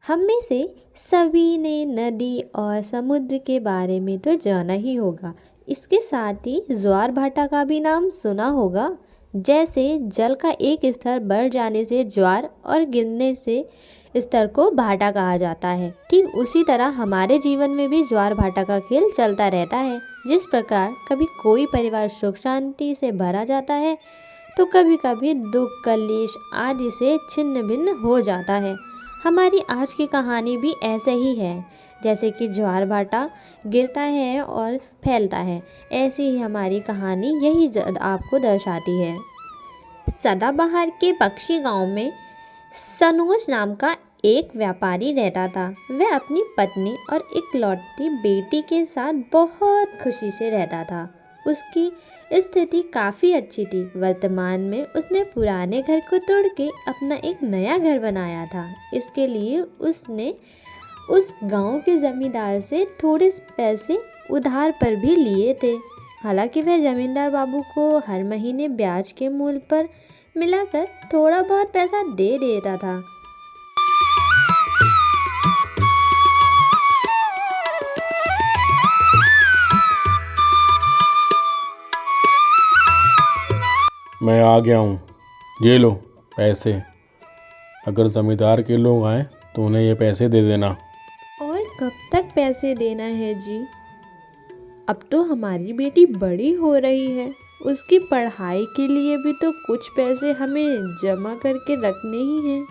हम में से सभी ने नदी और समुद्र के बारे में तो जाना ही होगा। इसके साथ ही ज्वार भाटा का भी नाम सुना होगा। जैसे जल का एक स्तर बढ़ जाने से ज्वार और गिरने से स्तर को भाटा कहा जाता है। ठीक उसी तरह हमारे जीवन में भी ज्वार भाटा का खेल चलता रहता है। जिस प्रकार कभी कोई परिवार सुख शांति से भरा जाता है तो कभी कभी दुख कलेश आदि से छिन्न भिन्न हो जाता है। हमारी आज की कहानी भी ऐसे ही है। जैसे कि ज्वार भाटा गिरता है और फैलता है, ऐसी ही हमारी कहानी यही आपको दर्शाती है। सदाबहार के पक्षी गांव में सनोज नाम का एक व्यापारी रहता था। वह अपनी पत्नी और इकलौती बेटी के साथ बहुत खुशी से रहता था। उसकी स्थिति काफ़ी अच्छी थी। वर्तमान में उसने पुराने घर को तोड़ के अपना एक नया घर बनाया था। इसके लिए उसने उस गांव के ज़मींदार से थोड़े पैसे उधार पर भी लिए थे। हालांकि वह ज़मींदार बाबू को हर महीने ब्याज के मूल पर मिलाकर थोड़ा बहुत पैसा दे देता था। मैं आ गया हूँ, ये लो पैसे। अगर ज़मींदार के लोग आए तो उन्हें ये पैसे दे देना। और कब तक पैसे देना है जी? अब तो हमारी बेटी बड़ी हो रही है, उसकी पढ़ाई के लिए भी तो कुछ पैसे हमें जमा करके रखने ही हैं।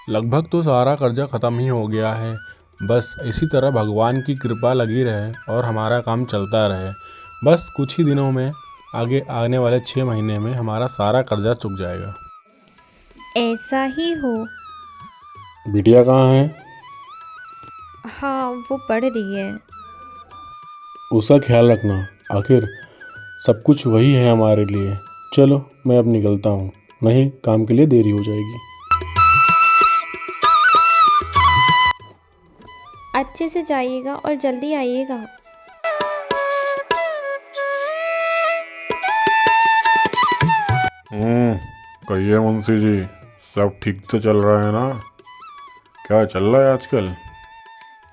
लगभग तो सारा कर्जा ख़त्म ही हो गया है। बस इसी तरह भगवान की कृपा लगी रहे और हमारा काम चलता रहे। बस कुछ ही दिनों में, आगे आने वाले 6 महीने में हमारा सारा कर्जा चुक जाएगा। ऐसा ही हो। बिटिया कहाँ है? हाँ, वो पढ़ रही है। उसका ख्याल रखना, आखिर सब कुछ वही है हमारे लिए। चलो मैं अब निकलता हूँ, नहीं काम के लिए देरी हो जाएगी। अच्छे से जाइएगा और जल्दी आइएगा। कहिए मुंशी जी, सब ठीक से चल रहा है ना? क्या चल रहा है आजकल?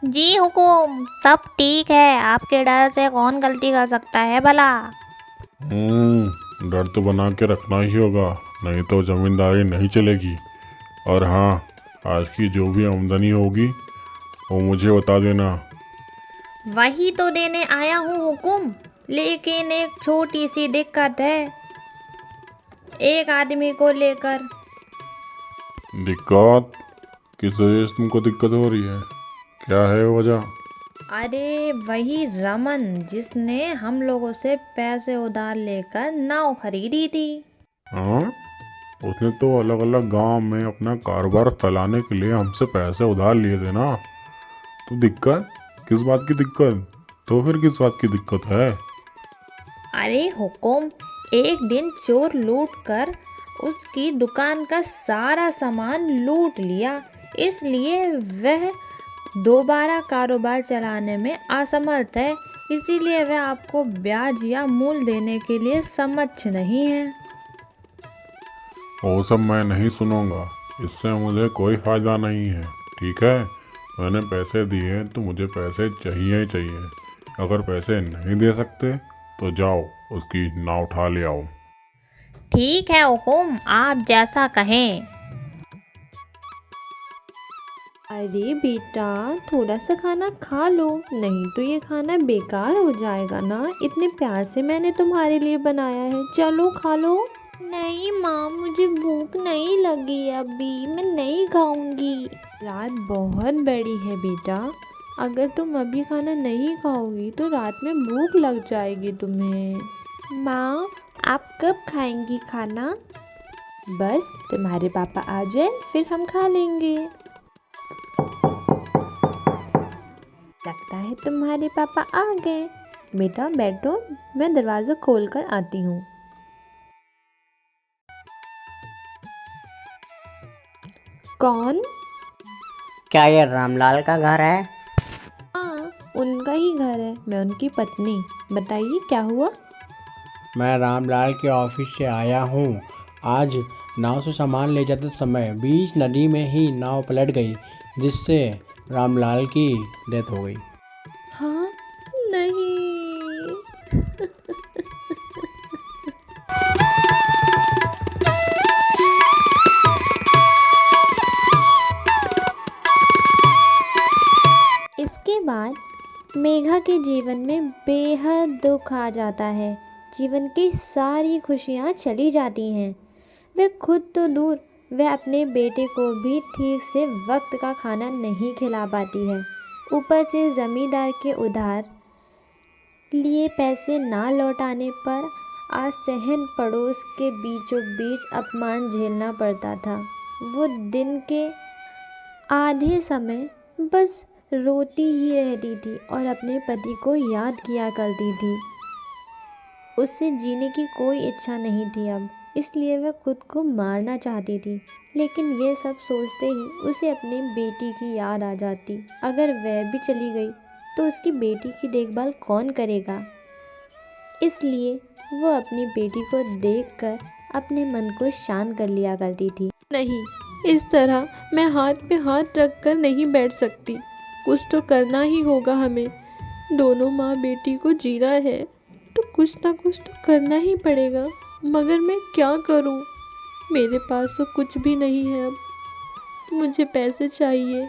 जी हुकुम, सब ठीक है। आपके डर से कौन गलती कर सकता है भला? डर तो बना के रखना ही होगा, नहीं तो ज़मींदारी नहीं चलेगी। और हाँ, आज की जो भी आमदनी होगी वो मुझे बता देना। वही तो देने आया हूँ हुकुम, लेकिन एक छोटी सी दिक्कत है एक आदमी को लेकर। दिक्कत? किस वजह से तुमको दिक्कत हो रही है? क्या है वजह? अरे वही रमन, जिसने हम लोगों से पैसे उधार लेकर नाव खरीदी थी। हाँ, उसने तो अलग अलग गांव में अपना कारोबार फैलाने के लिए हमसे पैसे उधार लिए थे ना। तो दिक्कत किस बात की दिक्कत? तो फिर किस बात की दिक्कत है? अरे हुकुम, एक दिन चोर लूट कर उसकी दुकान का सारा सामान लूट लिया। इसलिए वह दोबारा कारोबार चलाने में असमर्थ है। इसीलिए वह आपको ब्याज या मूल देने के लिए समक्ष नहीं है। वो सब मैं नहीं सुनूंगा, इससे मुझे कोई फ़ायदा नहीं है। ठीक है, मैंने पैसे दिए तो मुझे पैसे चाहिए ही चाहिए। अगर पैसे नहीं दे सकते तो जाओ उसकी नाव उठा ले आओ। ठीक है हुकुम, आप जैसा कहें। अरे बेटा, थोड़ा सा खाना खा लो, नहीं तो ये खाना बेकार हो जाएगा ना। इतने प्यार से मैंने तुम्हारे लिए बनाया है, चलो खा लो। नहीं माँ, मुझे भूख नहीं लगी अभी, मैं नहीं खाऊंगी। रात बहुत बड़ी है बेटा, अगर तुम अभी खाना नहीं खाओगी तो रात में भूख लग जाएगी तुम्हें। माँ, आप कब खाएंगी खाना? बस तुम्हारे पापा आ जाए फिर हम खा लेंगे। लगता है तुम्हारे पापा आ गए। बेटा बैठो, मैं दरवाज़ा खोल कर आती हूँ। कौन? क्या ये रामलाल का घर है? हाँ, उनका ही घर है, मैं उनकी पत्नी। बताइए क्या हुआ? मैं रामलाल के ऑफिस से आया हूँ। आज नाव से सामान ले जाते समय बीच नदी में ही नाव पलट गई। जिससे रामलाल की डेथ हो गई। हाँ, नहीं। इसके बाद मेघा के जीवन में बेहद दुख आ जाता है। जीवन की सारी खुशियाँ चली जाती हैं। वह खुद तो दूर, वह अपने बेटे को भी ठीक से वक्त का खाना नहीं खिला पाती है। ऊपर से ज़मींदार के उधार लिए पैसे ना लौटाने पर आज सहन पड़ोस के बीचों बीच अपमान झेलना पड़ता था। वो दिन के आधे समय बस रोती ही रहती थी और अपने पति को याद किया करती थी। उससे जीने की कोई इच्छा नहीं थी अब, इसलिए वह खुद को मारना चाहती थी। लेकिन ये सब सोचते ही उसे अपनी बेटी की याद आ जाती। अगर वह भी चली गई तो उसकी बेटी की देखभाल कौन करेगा। इसलिए वो अपनी बेटी को देखकर अपने मन को शांत कर लिया करती थी। नहीं, इस तरह मैं हाथ पे हाथ रख कर नहीं बैठ सकती। कुछ तो करना ही होगा हमें। दोनों माँ बेटी को जीना है तो कुछ ना कुछ तो करना ही पड़ेगा। मगर मैं क्या करूँ? मेरे पास तो कुछ भी नहीं है अब। मुझे पैसे चाहिए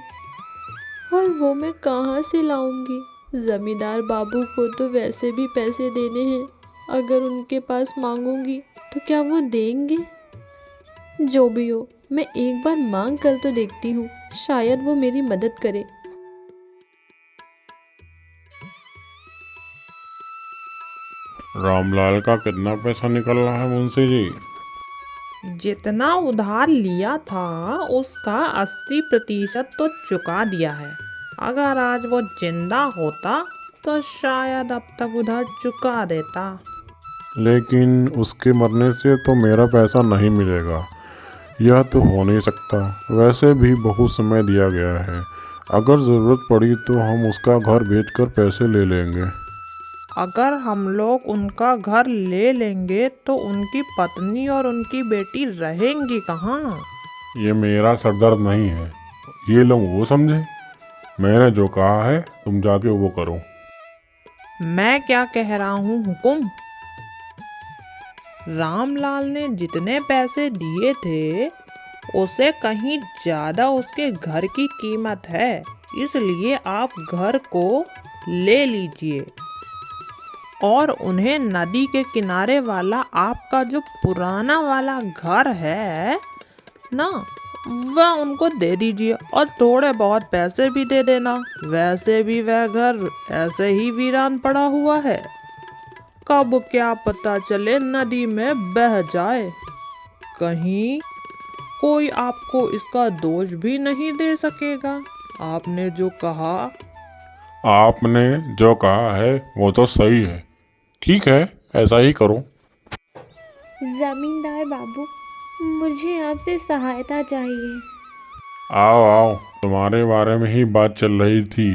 और वो मैं कहाँ से लाऊंगी? ज़मींदार बाबू को तो वैसे भी पैसे देने हैं। अगर उनके पास मांगूंगी तो क्या वो देंगे? जो भी हो, मैं एक बार मांग कर तो देखती हूँ, शायद वो मेरी मदद करे। रामलाल का कितना पैसा निकल रहा है मुंशी जी? जितना उधार लिया था उसका 80% तो चुका दिया है। अगर आज वो जिंदा होता तो शायद अब तक उधार चुका देता। लेकिन उसके मरने से तो मेरा पैसा नहीं मिलेगा। यह तो हो नहीं सकता। वैसे भी बहुत समय दिया गया है। अगर ज़रूरत पड़ी तो हम उसका घर बेचकर पैसे ले लेंगे। अगर हम लोग उनका घर ले लेंगे तो उनकी पत्नी और उनकी बेटी रहेंगी कहाँ? ये मेरा सरदर्द नहीं है, ये लोग वो समझे। मैंने जो कहा है तुम जाके वो करो। मैं क्या कह रहा हूँ हुकुम? रामलाल ने जितने पैसे दिए थे उसे कहीं ज़्यादा उसके घर की कीमत है। इसलिए आप घर को ले लीजिए और उन्हें नदी के किनारे वाला आपका जो पुराना वाला घर है ना, वह उनको दे दीजिए और थोड़े बहुत पैसे भी दे देना। वैसे भी वह घर ऐसे ही वीरान पड़ा हुआ है। कब क्या पता चले नदी में बह जाए। कहीं कोई आपको इसका दोष भी नहीं दे सकेगा। आपने जो कहा है वो तो सही है। ठीक है, ऐसा ही करो। ज़मींदार बाबू, मुझे आपसे सहायता चाहिए। आओ आओ, तुम्हारे बारे में ही बात चल रही थी।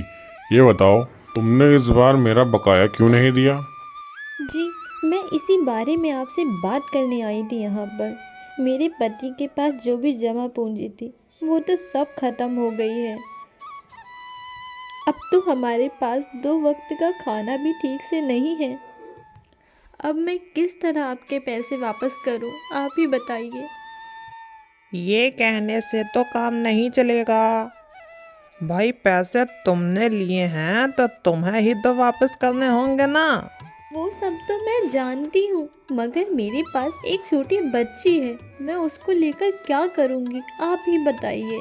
ये बताओ, तुमने इस बार मेरा बकाया क्यों नहीं दिया? जी, मैं इसी बारे में आपसे बात करने आई थी यहाँ पर। मेरे पति के पास जो भी जमा पूंजी थी वो तो सब खत्म हो गई है। अब तो हमारे पास 2 वक्त का खाना भी ठीक से नहीं है। अब मैं किस तरह आपके पैसे वापस करूं, आप ही बताइए। ये कहने से तो काम नहीं चलेगा भाई। पैसे तुमने लिए हैं तो तुम्हें ही तो वापस करने होंगे ना। वो सब तो मैं जानती हूँ, मगर मेरे पास एक छोटी बच्ची है। मैं उसको लेकर क्या करूँगी, आप ही बताइए।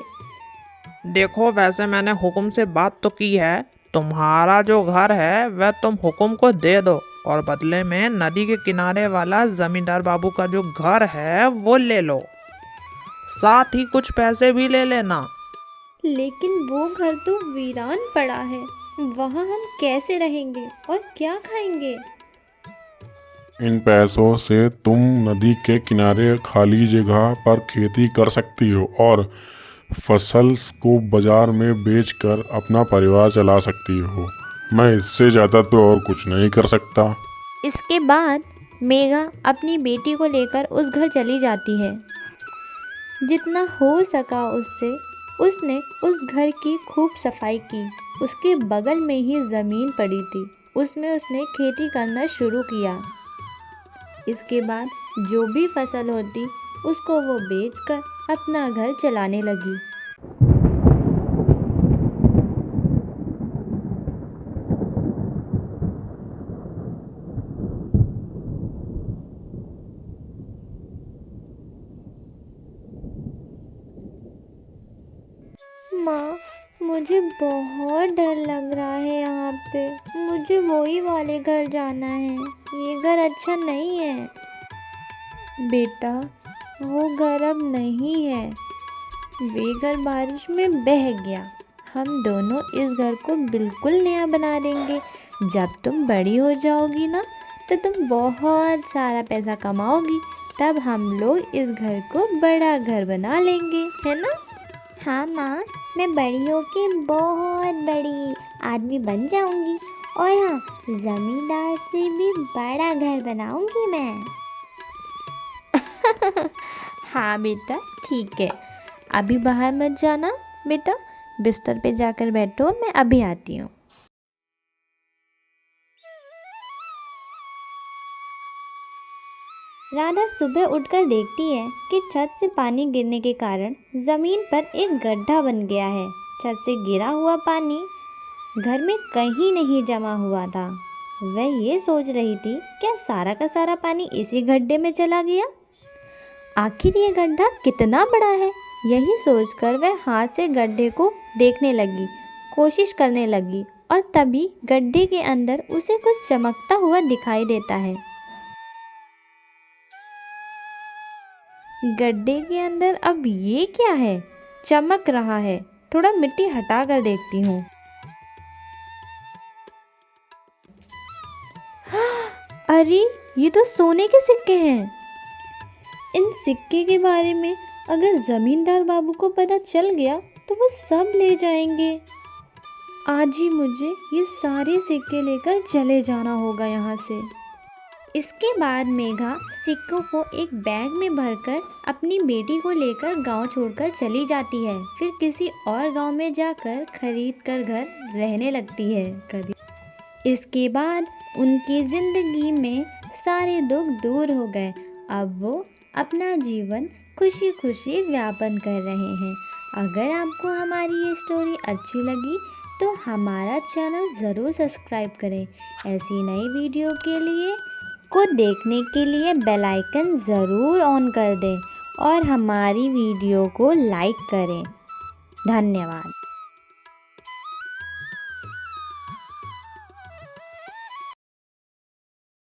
देखो, वैसे मैंने हुकुम से बात तो की है। तुम्हारा जो घर है वह तुम हुकुम को दे दो और बदले में नदी के किनारे वाला जमींदार बाबू का जो घर है वो ले लो। साथ ही कुछ पैसे भी ले लेना। लेकिन वो घर तो वीरान पड़ा है, वहाँ हम कैसे रहेंगे और क्या खाएंगे? इन पैसों से तुम नदी के किनारे खाली जगह पर खेती कर सकती हो और फसल को बाजार में बेचकर अपना परिवार चला सकती हो। मैं इससे ज़्यादा तो और कुछ नहीं कर सकता। इसके बाद मेघा अपनी बेटी को लेकर उस घर चली जाती है। जितना हो सका उससे उसने उस घर की खूब सफाई की। उसके बगल में ही ज़मीन पड़ी थी, उसमें उसने खेती करना शुरू किया। इसके बाद जो भी फसल होती उसको वो बेचकर अपना घर चलाने लगी। माँ, मुझे बहुत डर लग रहा है यहाँ पे। मुझे वही वाले घर जाना है, ये घर अच्छा नहीं है। बेटा, वो घर अब नहीं है, वे घर बारिश में बह गया। हम दोनों इस घर को बिल्कुल नया बना देंगे। जब तुम बड़ी हो जाओगी ना, तो तुम बहुत सारा पैसा कमाओगी, तब हम लोग इस घर को बड़ा घर बना लेंगे, है ना? हाँ माँ, मैं बड़ी होके बहुत बड़ी आदमी बन जाऊंगी और हाँ, जमींदार से भी बड़ा घर बनाऊंगी मैं। हाँ बेटा, ठीक है। अभी बाहर मत जाना बेटा, बिस्तर पे जाकर बैठो, मैं अभी आती हूँ। राधा सुबह उठकर देखती है कि छत से पानी गिरने के कारण ज़मीन पर एक गड्ढा बन गया है। छत से गिरा हुआ पानी घर में कहीं नहीं जमा हुआ था। वह ये सोच रही थी, क्या सारा का सारा पानी इसी गड्ढे में चला गया? आखिर ये गड्ढा कितना बड़ा है? यही सोचकर वह हाथ से गड्ढे को देखने लगी, कोशिश करने लगी, और तभी गड्ढे के अंदर उसे कुछ चमकता हुआ दिखाई देता है। गड्ढे के अंदर अब ये क्या है? चमक रहा है। थोड़ा मिट्टी हटा कर देखती हूँ। अरे, ये तो सोने के सिक्के हैं। इन सिक्के के बारे में अगर जमींदार बाबू को पता चल गया तो वो सब ले जाएंगे। आज ही मुझे ये सारे सिक्के लेकर चले जाना होगा यहाँ से। इसके बाद मेघा सिक्कों को एक बैग में भरकर अपनी बेटी को लेकर गांव छोड़कर चली जाती है। फिर किसी और गांव में जाकर खरीद कर घर रहने लगती है। इसके बाद उनकी ज़िंदगी में सारे दुख दूर हो गए। अब वो अपना जीवन खुशी खुशी व्यापन कर रहे हैं। अगर आपको हमारी ये स्टोरी अच्छी लगी तो हमारा चैनल ज़रूर सब्सक्राइब करें। ऐसी नई वीडियो के लिए को देखने के लिए बेल आइकन ज़रूर ऑन कर दें और हमारी वीडियो को लाइक करें। धन्यवाद।